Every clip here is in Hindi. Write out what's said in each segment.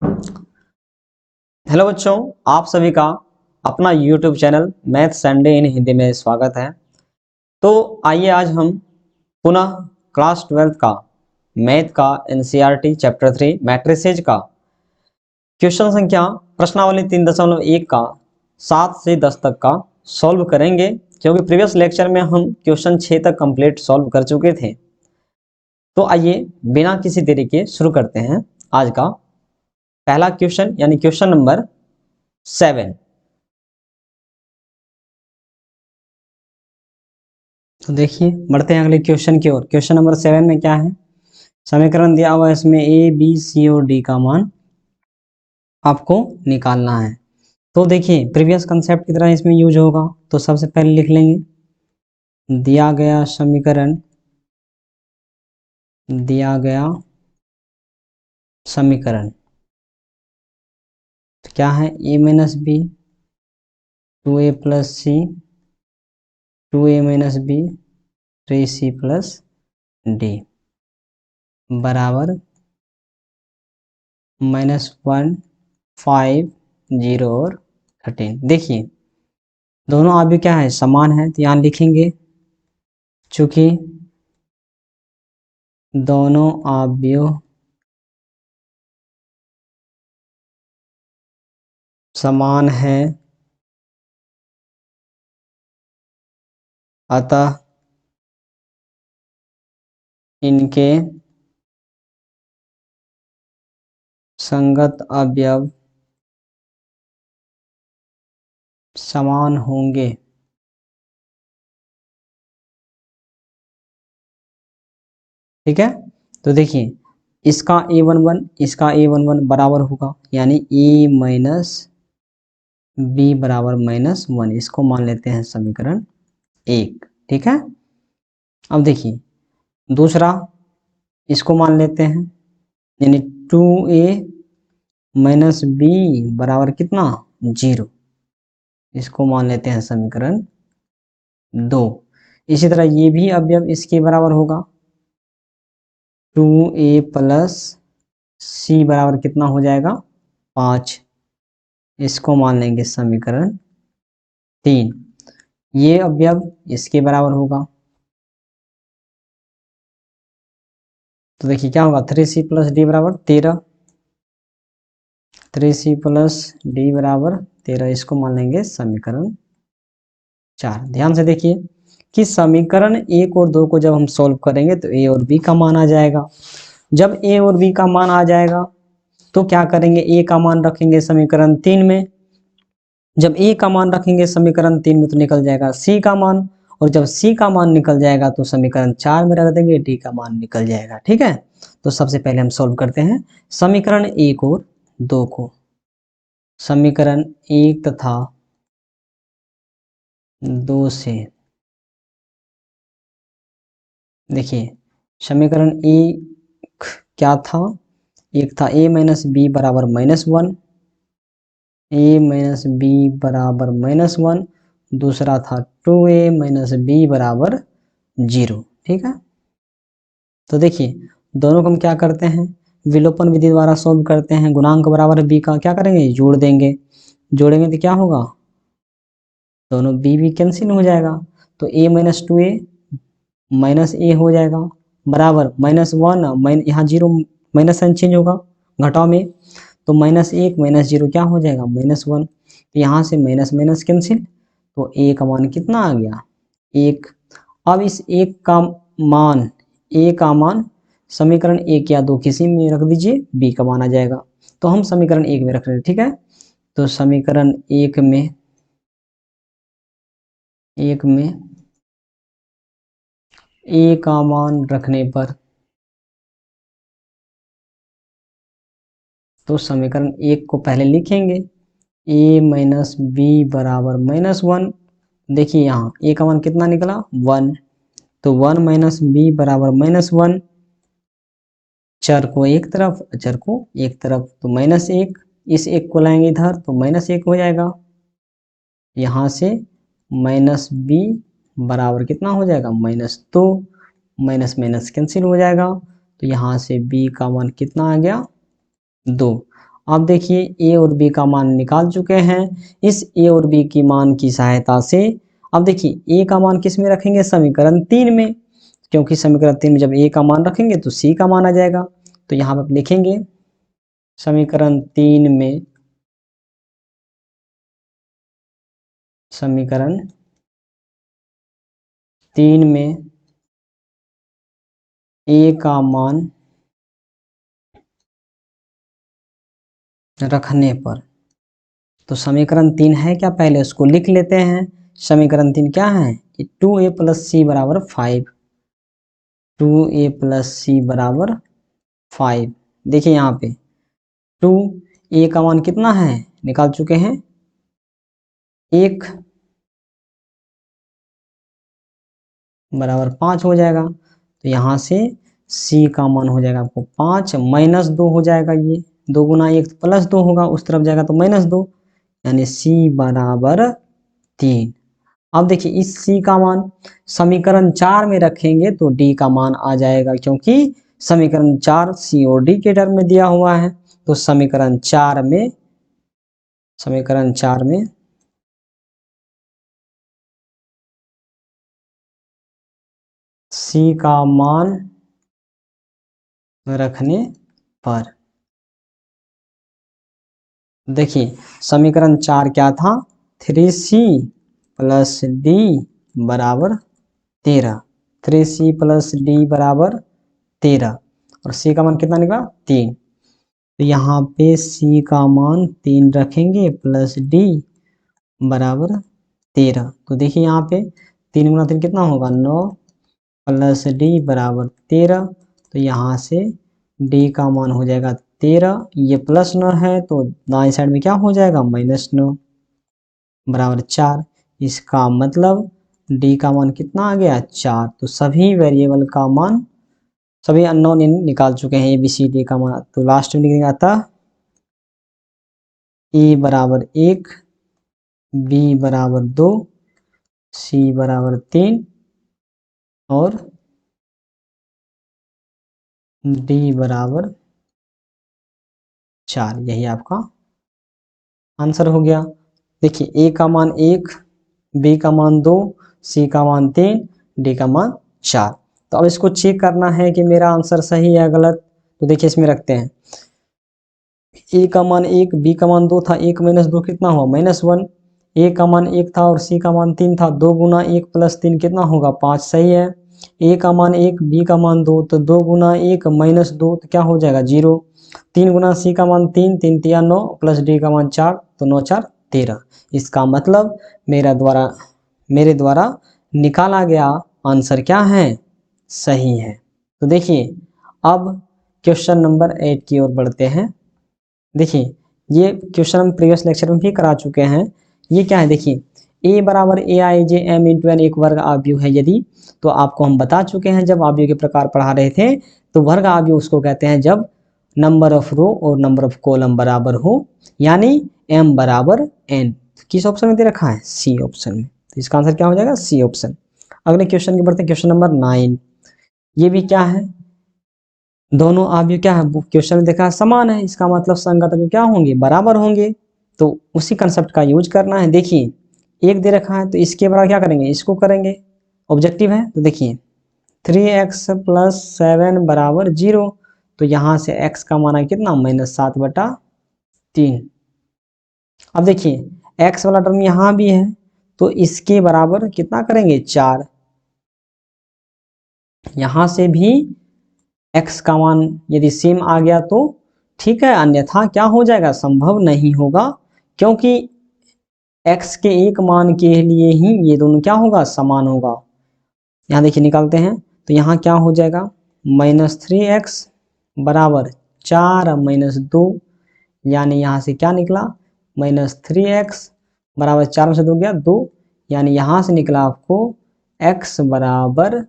हेलो बच्चों, आप सभी का अपना YouTube चैनल मैथ संडे इन हिंदी में स्वागत है। तो आइए आज हम पुनः क्लास 12 का मैथ का एनसीईआरटी चैप्टर 3 मैट्रिसेज का क्वेश्चन संख्या प्रश्नावली 3.1 का 7 से 10 तक का सॉल्व करेंगे, क्योंकि प्रीवियस लेक्चर में हम क्वेश्चन 6 तक कंप्लीट सॉल्व कर चुके थे। तो आइए बिना किसी देरी के शुरू करते हैं आज का पहला क्वेश्चन, यानी क्वेश्चन नंबर 7। तो देखिए, बढ़ते हैं अगले क्वेश्चन की ओर। क्वेश्चन नंबर 7 में क्या है, समीकरण दिया हुआ है, इसमें ए बी सी और डी का मान आपको निकालना है। तो देखिए, प्रीवियस कंसेप्ट की तरह इसमें यूज होगा। तो सबसे पहले लिख लेंगे दिया गया समीकरण, दिया गया समीकरण तो क्या है, A minus B 2a plus C 2a minus B 3c plus D बराबर -1 5 0 और 13। देखिए, दोनों अवयव क्या है, समान है, तो यहाँ लिखेंगे चूंकि दोनों अवयव समान है, अतः इनके संगत अवयव समान होंगे। ठीक है, तो देखिए, इसका a11 इसका a11 बराबर होगा, यानी a माइनस बी बराबर -1। इसको मान लेते हैं समीकरण 1। ठीक है, अब देखिए दूसरा, इसको मान लेते हैं, यानी 2a माइनस बी बराबर कितना, 0। इसको मान लेते हैं समीकरण 2। इसी तरह ये भी अवयव इसके बराबर होगा, 2a प्लस सी बराबर कितना हो जाएगा, 5। इसको मान लेंगे समीकरण 3। ये अवयव इसके बराबर होगा, तो देखिए क्या होगा, 3c प्लस डी बराबर 13। 3c प्लस डी बराबर 13, इसको मान लेंगे समीकरण 4। ध्यान से देखिए कि समीकरण 1 और 2 को जब हम सॉल्व करेंगे तो a और b का मान आ जाएगा। जब a और b का मान आ जाएगा तो क्या करेंगे, a का मान रखेंगे समीकरण 3 में। जब a का मान रखेंगे समीकरण 3 में तो निकल जाएगा c का मान, और जब c का मान निकल जाएगा तो समीकरण 4 में रख देंगे, d का मान निकल जाएगा। ठीक है, तो सबसे पहले हम सॉल्व करते हैं समीकरण 1 और 2 को। समीकरण 1 तथा 2 से देखिए, समीकरण 1 क्या था, एक था a माइनस बी बराबर -1, a माइनस बी बराबर -1। दूसरा था 2a माइनस बी बराबर 0। ठीक है, तो देखिए दोनों को हम क्या करते हैं, विलोपन विधि द्वारा सॉल्व करते हैं। गुणांक बराबर b का क्या करेंगे, जोड़ देंगे। जोड़ेंगे तो क्या होगा, दोनों b कैंसिल हो जाएगा, तो a माइनस 2a माइनस ए हो जाएगा बराबर -1, यहाँ 0 माइनस साइन चेंज होगा घटाव में, तो -1 माइनस 0 क्या हो जाएगा, -1। तो यहाँ से माइनस माइनस कैंसिल, तो a का मान कितना आ गया, 1। अब इस 1 का मान, a का मान समीकरण 1 या 2 किसी में रख दीजिए, b का मान आ जाएगा। तो हम समीकरण 1 में रख रहे हैं। ठीक है, तो समीकरण 1 में a का मान रखने पर तो समीकरण 1 को पहले लिखेंगे, a माइनस बी बराबर -1। देखिए यहाँ a का मान कितना निकला, 1, तो 1 माइनस बी बराबर -1। चर को एक तरफ, अचर को एक तरफ, तो -1। इस 1 को लाएंगे इधर तो -1 हो जाएगा। यहाँ से माइनस बी बराबर कितना हो जाएगा, -2। माइनस माइनस कैंसिल हो जाएगा, तो यहाँ से b का मान कितना आ गया, 2। आप देखिए ए और बी का मान निकाल चुके हैं। इस ए और बी की मान की सहायता से अब देखिए ए का मान किस में रखेंगे, समीकरण 3 में, क्योंकि समीकरण 3 में जब ए का मान रखेंगे तो सी का मान आ जाएगा। तो यहाँ पर लिखेंगे समीकरण 3 में, समीकरण 3 में ए का मान रखने पर, तो समीकरण 3 है क्या, पहले उसको लिख लेते हैं। समीकरण 3 क्या है, 2a प्लस सी बराबर 5, 2a प्लस सी बराबर 5। देखिए यहाँ पे 2a का मान कितना है, निकाल चुके हैं 1 बराबर 5 हो जाएगा। तो यहाँ से c का मान हो जाएगा आपको 5 माइनस 2 हो जाएगा, ये 2 गुना 1 प्लस 2 होगा, उस तरफ जाएगा तो माइनस 2, यानी c बराबर 3। अब देखिए इस c का मान समीकरण 4 में रखेंगे तो d का मान आ जाएगा, क्योंकि समीकरण 4 c और d के टर्म में दिया हुआ है। तो समीकरण 4 में c का मान रखने पर, देखिए समीकरण 4 क्या था, 3c प्लस डी बराबर 13, 3c प्लस डी बराबर 13, और c का मान कितना निकला 3। तो यहाँ पे c का मान 3 रखेंगे प्लस d बराबर 13। तो देखिए यहाँ पे 3 गुना 3 कितना होगा 9 प्लस d बराबर 13। तो यहाँ से d का मान हो जाएगा 13, ये प्लस 9 है तो दाएं साइड में क्या हो जाएगा -9 बराबर 4। इसका मतलब d का मान कितना आ गया 4। तो सभी वेरिएबल का मान, सभी अननोन निकाल चुके हैं ABCD का मान। तो लास्ट में लिखेंगे अतः a बराबर 1, b बराबर 2, c बराबर 3 और d बराबर 4। यही आपका आंसर हो गया। देखिए a का मान 1, b का मान 2, c का मान 3, d का मान 4। तो अब इसको चेक करना है कि मेरा आंसर सही है गलत। तो देखिए इसमें रखते हैं a का मान 1, b का मान 2 था, 1 माइनस 2 कितना हुआ -1, a का मान 1 था और c का मान 3 था, 2 गुना 1 प्लस 3 कितना होगा 5, सही है। a का मान 1, b का मान 2, तो 2 गुना 1 माइनस 2 तो क्या हो जाएगा 0, 3 गुना c का मान 3, 3 तिया 9 प्लस d का मान 4, तो 9 4 13। इसका मतलब मेरे द्वारा निकाला गया आंसर क्या है, सही है। तो देखिए अब क्वेश्चन नंबर 8 की ओर बढ़ते हैं। देखिए ये क्वेश्चन हम प्रीवियस लेक्चर में भी करा चुके हैं। ये क्या है, देखिए a बराबर aij m इंटू n एक वर्ग आव्यूह है यदि, तो आपको हम बता चुके हैं जब आव्यूह के प्रकार पढ़ा रहे थे, तो वर्ग आव्यूह उसको कहते हैं जब नंबर ऑफ रो और नंबर ऑफ कॉलम बराबर हो, यानी m बराबर n। किस ऑप्शन में दे रखा है, सी ऑप्शन में। तो इसका आंसर क्या हो जाएगा, सी ऑप्शन। अगले क्वेश्चन की बढ़ते हैं, क्वेश्चन नंबर 9। ये भी क्या है, दोनों आव्यूह क्या है, क्वेश्चन में देखा समान है, इसका मतलब संगत आव्यूह क्या होंगे, बराबर होंगे। तो उसी कंसेप्ट का यूज करना है। देखिए एक दे रखा है तो इसके बराबर क्या करेंगे, इसको करेंगे, ऑब्जेक्टिव है। तो देखिए 3x प्लस 7 बराबर 0, तो यहाँ से x का मान है कितना -7/3। अब देखिए x वाला टर्म यहाँ भी है तो इसके बराबर कितना करेंगे 4, यहाँ से भी x का मान यदि सेम आ गया तो ठीक है, अन्यथा क्या हो जाएगा, संभव नहीं होगा, क्योंकि x के एक मान के लिए ही ये दोनों क्या होगा, समान होगा। यहाँ देखिए निकालते हैं तो यहाँ क्या हो जाएगा -3x बराबर 4 माइनस 2, यानी यहाँ से क्या निकला -3x बराबर 4 में से 2 गया 2, यानी यहाँ से निकला आपको x बराबर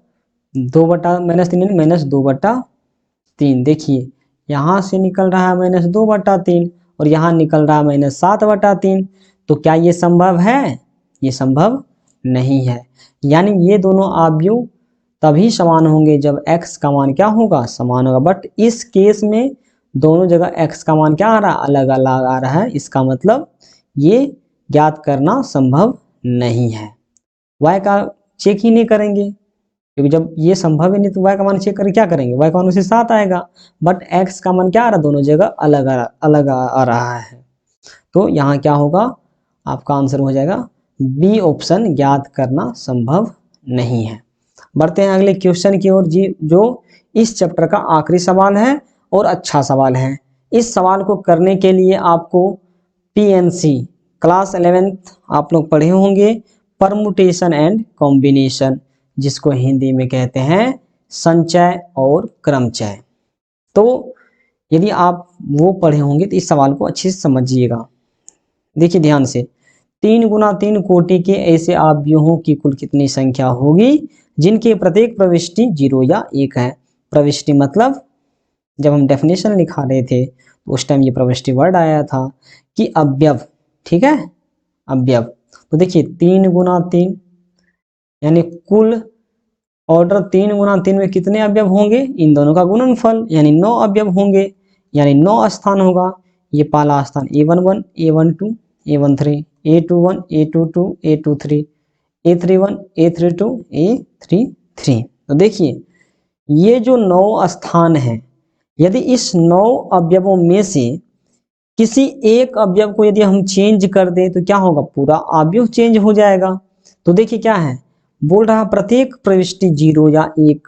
2/-3 -2/3। देखिए यहाँ से निकल रहा है -2/3 और यहाँ निकल रहा है -7/3। तो क्या ये संभव है, ये संभव नहीं है। यानी ये दोनों आव्यूह तभी समान होंगे जब x का मान क्या होगा, समान होगा। बट इस केस में दोनों जगह x का मान क्या आ रहा है, अलग अलग आ रहा है, इसका मतलब ये ज्ञात करना संभव नहीं है। y का चेक ही नहीं करेंगे, क्योंकि जब ये संभव ही नहीं तो y का मान चेक करके क्या करेंगे, y का मान उसे 7 आएगा, बट x का मान क्या आ रहा है, दोनों जगह अलग आ रहा है। तो यहाँ क्या होगा, आपका आंसर हो जाएगा बी ऑप्शन, ज्ञात करना संभव नहीं है। बढ़ते हैं अगले क्वेश्चन की ओर जी, जो इस चैप्टर का आखिरी सवाल है और अच्छा सवाल है। इस सवाल को करने के लिए आपको PNC क्लास 11th आप लोग पढ़े होंगे, परमुटेशन एंड कॉम्बिनेशन, जिसको हिंदी में कहते हैं संचय और क्रमचय। तो यदि आप वो पढ़े होंगे तो इस सवाल को अच्छे से समझिएगा। देखिए ध्यान से, 3 गुना 3 कोटि के ऐसे अवयवों की कुल कितनी संख्या होगी जिनके प्रत्येक प्रविष्टि 0 या 1 है। प्रविष्टि मतलब जब हम डेफिनेशन लिखा रहे थे तो उस टाइम ये प्रविष्टि वर्ड आया था कि अवयव, ठीक है, अवयव। तो देखिए 3 गुना 3 यानी कुल ऑर्डर 3 गुना 3 में कितने अवयव होंगे, इन दोनों का गुणनफल, यानी 9 अवयव होंगे, यानी 9 स्थान होगा। ये पहला स्थान A11, A12, A13, A21, A22, A23, A31, A32, A33। तो देखिए ये जो 9 स्थान है, यदि इस 9 अवयवों में से किसी एक अवयव को यदि हम चेंज कर दें तो क्या होगा, पूरा अवयव चेंज हो जाएगा। तो देखिए क्या है, बोल रहा प्रत्येक प्रविष्टि 0 या 1।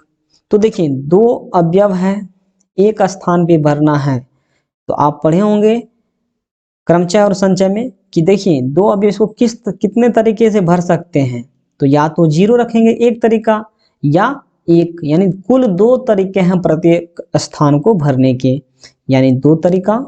तो देखिए 2 अवयव है, एक स्थान पे भरना है। तो आप पढ़े होंगे क्रमचय और संचय में कि देखिए 2 अवयव इसको कितने तरीके से भर सकते हैं। तो या तो 0 रखेंगे एक तरीका, या 1, यानी कुल 2 तरीके हैं प्रत्येक स्थान को भरने के, यानी 2 तरीका,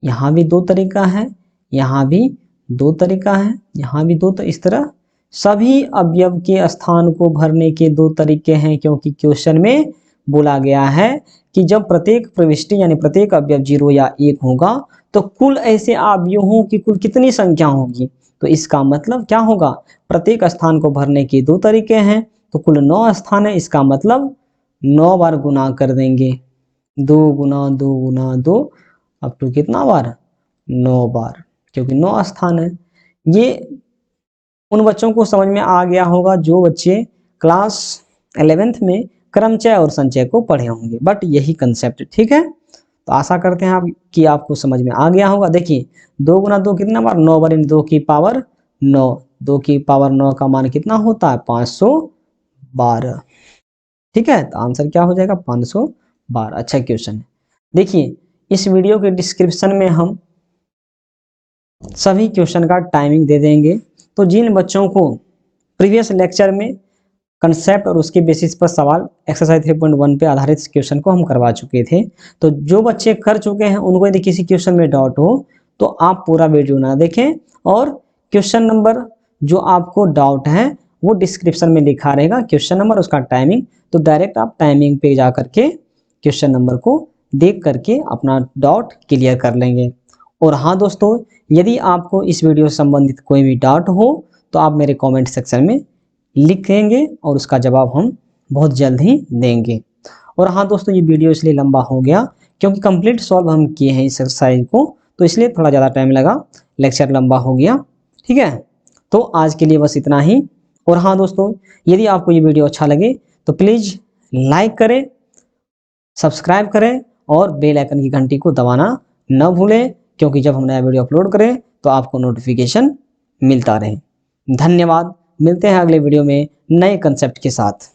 यहाँ भी 2 तरीका है, यहाँ भी 2 तरीका है, यहाँ भी 2, तो इस तरह सभी अवयव के स्थान को भरने के 2 तरीके हैं। क्योंकि क्वेश्चन में बोला गया है कि जब प्रत्येक प्रविष्टि यानी प्रत्येक अवयव 0 या 1 होगा तो कुल ऐसे अवयवों की कुल कितनी संख्या होगी। तो इसका मतलब क्या होगा, प्रत्येक स्थान को भरने के 2 तरीके हैं, तो कुल 9 स्थान है, इसका मतलब 9 बार गुना कर देंगे, 2 गुना 2 गुना 2 अप टू कितना बार, 9 बार, क्योंकि 9 स्थान है। ये उन बच्चों को समझ में आ गया होगा जो बच्चे क्लास 11th में क्रमचय और संचय को पढ़े होंगे, बट यही कंसेप्ट, ठीक है। तो आशा करते हैं आप कि आपको समझ में आ गया होगा। देखिए 2 गुना 2 कितना बार, 9 बार, 2 की पावर 9, 2 की पावर 9 का मान कितना होता है, 512, ठीक है। तो आंसर क्या हो जाएगा, 512। अच्छा क्वेश्चन है। देखिए इस वीडियो के डिस्क्रिप्शन में हम सभी क्वेश्चन का टाइमिंग दे देंगे। तो जिन बच्चों को प्रीवियस लेक्चर में कंसेप्ट और उसके बेसिस पर सवाल एक्सरसाइज 3.1 पे आधारित क्वेश्चन को हम करवा चुके थे, तो जो बच्चे कर चुके हैं उनको यदि किसी क्वेश्चन में डाउट हो तो आप पूरा वीडियो ना देखें, और क्वेश्चन नंबर जो आपको डाउट है वो डिस्क्रिप्शन में लिखा रहेगा, क्वेश्चन नंबर, उसका टाइमिंग। तो डायरेक्ट आप टाइमिंग पे जा करके क्वेश्चन नंबर को देख करके अपना डाउट क्लियर कर लेंगे। और हाँ दोस्तों, यदि आपको इस वीडियो से संबंधित कोई भी डाउट हो तो आप मेरे कमेंट सेक्शन में लिखेंगे और उसका जवाब हम बहुत जल्द ही देंगे। और हाँ दोस्तों, ये वीडियो इसलिए लंबा हो गया क्योंकि कंप्लीट सॉल्व हम किए हैं इस एक्सरसाइज को, तो इसलिए थोड़ा ज़्यादा टाइम लगा, लेक्चर लंबा हो गया, ठीक है। तो आज के लिए बस इतना ही। और हाँ दोस्तों, यदि आपको ये वीडियो अच्छा लगे तो प्लीज़ लाइक करें, सब्सक्राइब करें और बेल आइकन की घंटी को दबाना न भूलें, क्योंकि जब हम नया वीडियो अपलोड करें तो आपको नोटिफिकेशन मिलता रहे। धन्यवाद, मिलते हैं अगले वीडियो में नए कंसेप्ट के साथ।